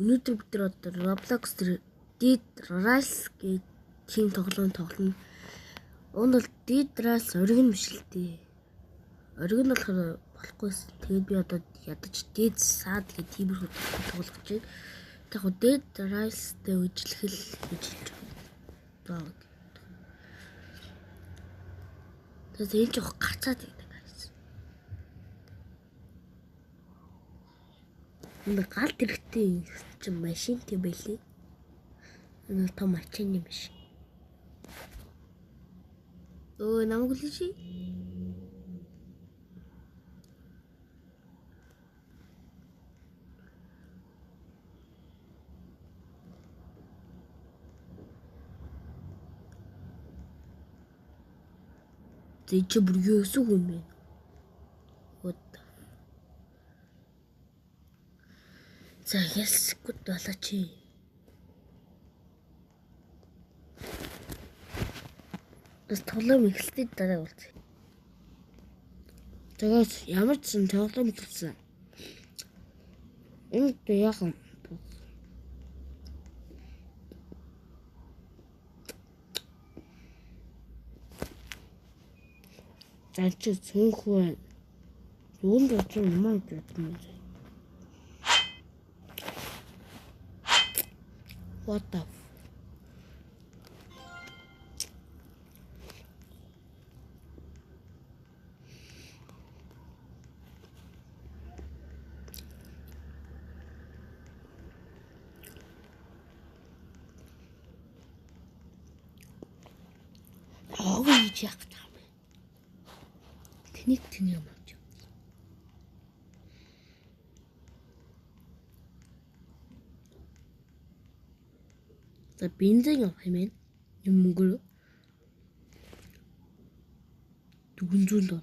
Өнөөдөр бид нар одоо Roblox дээр Dead Rise гэх тийм тоглоом тоглоно. Унд бол Dead Rise оригин биш л дээ. Оригин болохоор болохгүйсэн. Тэгээд би одоо ядаж Dead Sad гэх тиймэрхүү тоглох гэж байна. Тэгэхээр Dead Rise-тэй үжилхэл гэж хэлж байна. Тэгээд энэ жоох гарцаад байдаг. Энэ галт хэрэгтэй чинь машин тийм байлээ. Энэ том машин юм биш. Өө намайг л чи. Зэч бүр юу өсөг юм бэ? За ясгүйд болооч. Бас тоглоом ихэлтэй дараа болчих. Тэгээс ямар ч сан тоглоом ихэлсэн. Энд яг юм. Зач цөөхөн. Юунд ч юм аа гэдэг юм. What the хийж яах вэ? Тэнийг юм авч. За бензин авах юм байна. Юм мөнгө $400.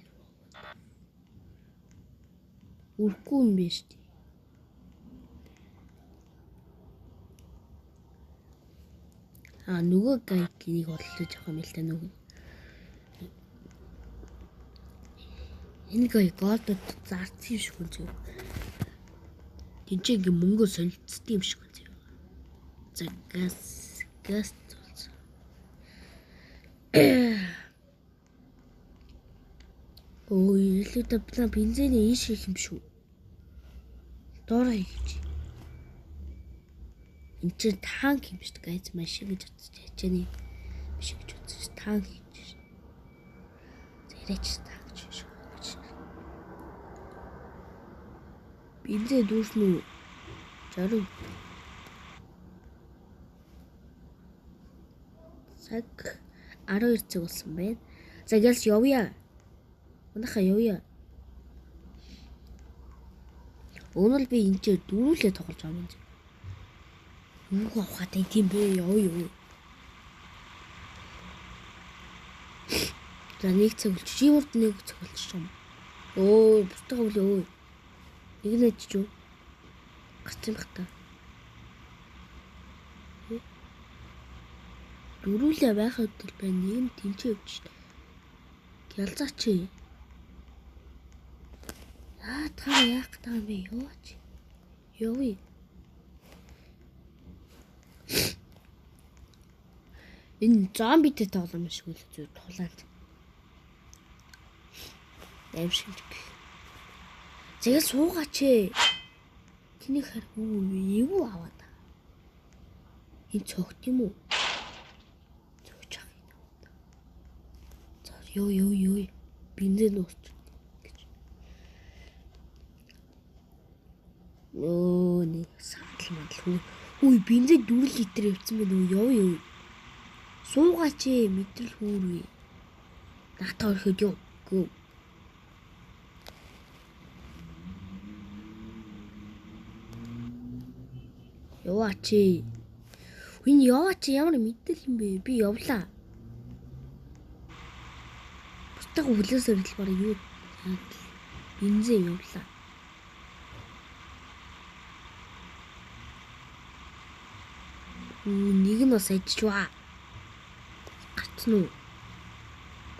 Үрхгүй юм биш үү? Нөгөө гайдыг олж авах юм л та нөгөө. Энэ гай голдод зарцсан юм шиг үнэ. Тинчээ ингээ мөнгө солилцсон юм шиг үнэ. За газ болсон. Ой, илүү давтна бензиний ийш их юм шүү. Дороо хийж. Энд чинь танк юм шүү дээ. Гайз машин гэж утсаж ячааны биш гэж утсаж танк хийж. Зэрэгч танк шүү. Бензин дүүснэ үү? 60. Цаг 12 цаг болсон байна. За гэлс явъя. Манайхаа явъя. Өнөө би энэ ч дөрүүлээ тоглож байгаа юм. Юу авахад тийм бэ? Явъя. За нэг цаг болчих. Чимэрд нэг цаг болчих юм. Өө, бустайгаа үлээ өө. Нэг нь ачиж юу? Гацсан бах та. Дөрүүлээ байхад л байна. Нэг нь тэнцээ явж шít. Гялзаач. Та яах гэдэг юм бэ? Яваач. Явъя. Энэ зомбитэй тоглоом шиг үл зүй тулаанд. Амшиг. Зээл суугаач. Тэний хар юу аваад. Энэ цогт юм уу? Цогч ах юм. За ёо. Бензин уусч. Оо нэг саатал мандал. Үй бензин 4 литр явцсан байна уу? Ёо. Суугаач мэдрэл хүүрвээ. Натаа орхиод ёо. Гөө. Яваач. Хин яваач ямар мэдрэл юм бэ? Би явлаа. Бустайг хүлээсээр л бараг юу бензин явлаа. Нэг нь бас ажижваа. Гацна уу?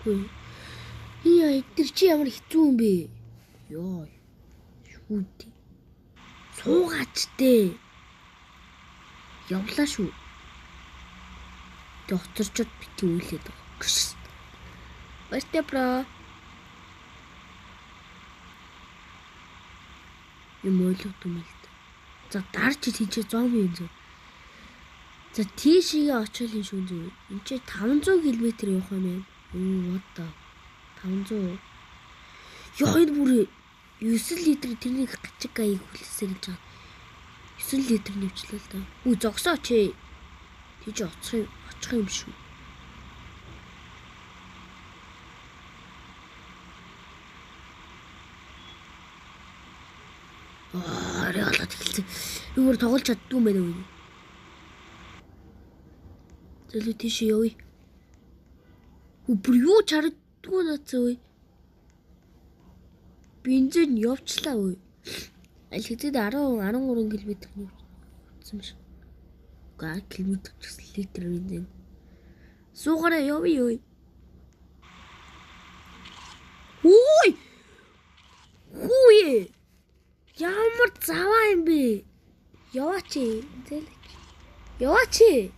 Гүй. Эдгээр чи ямар хэцүү юм бэ? Ёо. Шүүд. Суугаач дээ. Явлаа шүү. Тэ хоцорчод бити үйлээд байгаа. Баяртай бро. Юм ойлгох юм л да. За дарж тийчээ зомби юм зөв. За тийшээ очил юм шүү зөв. Энд чи 500 км явах юм байна. What the 500. Яа энэ бүр 9 литр тэрнийг гачиг аяг хүлээсээр гэж байгаа. 9 литр нэвчлээ л да. Үгүй зогсооч ээ. Тийч очих юм шүү. Арай болоод эхэлсэн. Юу тоглож чаддгүй юм байна уу? Зэлээ тийш явъя. Бүр юу чарагдгүй нацаа уу? Бензин явчлаа уу? Аль хэдийн 13 км явсан биш. Га километр литр бензин. Суугаараа явъя юу? Ой! Хүү! Ямар заваа юм бэ? Яваач ээ. Зэлээч. Яваач ээ.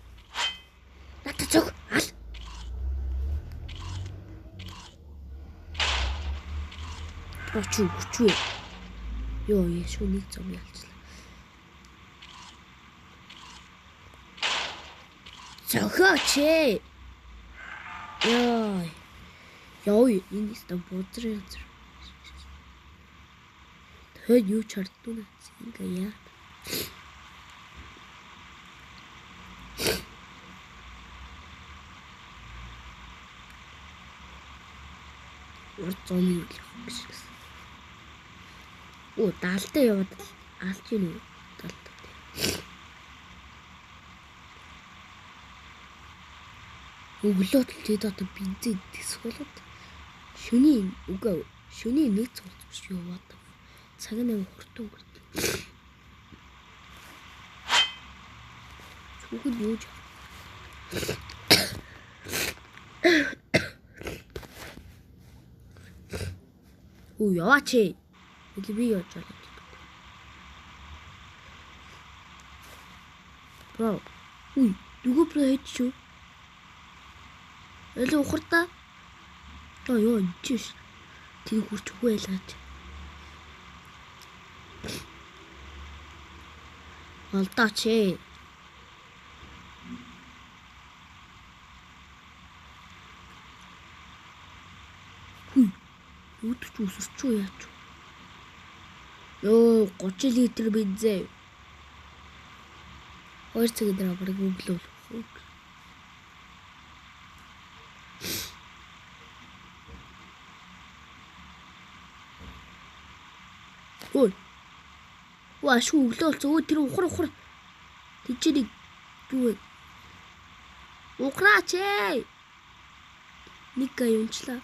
Ната цог ал. Очуу. Йоо, яшгүй нэг зам ялчлаа. Цогооч ээ. Яа, энэ стам бузрын зүр. Тэд юу чардгүй нэ. Ингээ яа. Урд зоны юу гэж гэсэн. Оо, даалдаа яваад алж ийн үү? Даалдаа. Өглөөд л тэд одоо бензин тэсгэлээд шөнийн нэг цаг биш яваад цаг нэг хурдан өнгөрдөг. Чүгэл юу ч Оо яваач ээ. Би явж байгаа. Бро. 누구 бро 해줘. 엘리 ухарта. Ёо инчиш. Тийг хүрчихгүй байлаач. Алдаач ээ. Юуч усарч уу яач. Ёо 30 литр бензин. 2 цагийн дараа бараг өглөө. Ой. Шүү өглөө болсон. Өө тэр ухар. Тичэрийг юу вэ? Ухраач ээ. Нэг гайвчлаа.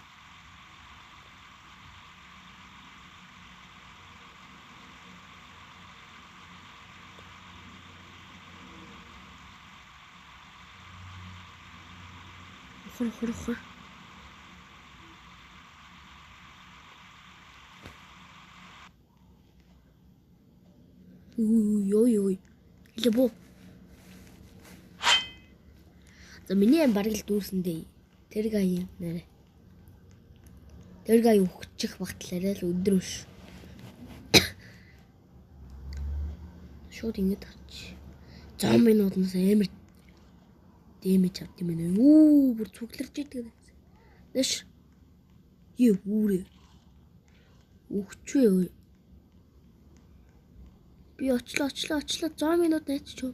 Ухар. Ой. Лебо. За миний юм бараг л дүүсэндээ. Тэр гай юм нэрэ. Тэр гай өгчих багтлаарай л өндөр биш. Шууд ингэж тарч. Зомбинууднаас амар дэмэж авт юм байна. Бүр цугларч идэг. Нэш. Үүрээ. Өгчөө. Би очлоо. 100 минут найцчих.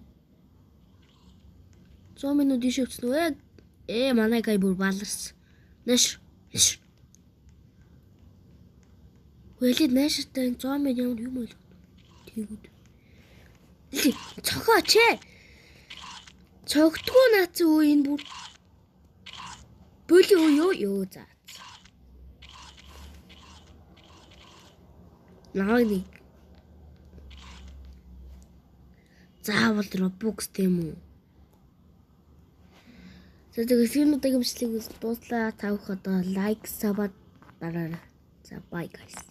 100 минут иш өцсөн үү? Манай гай бүр баларс. Нэш. Хөлөд нэштэй 100 минут ямар юм бол. Тэгүүд. Цогооч ээ. Цогтгүй наац үү энэ бүр. Бөли юу за. Нааник. Заавал Robux тийм үү? За тэгээд фильмүүдийн имжлэгийг дуслаа. Та бүхэн одоо лайк, сабад дараарай. За bye guys.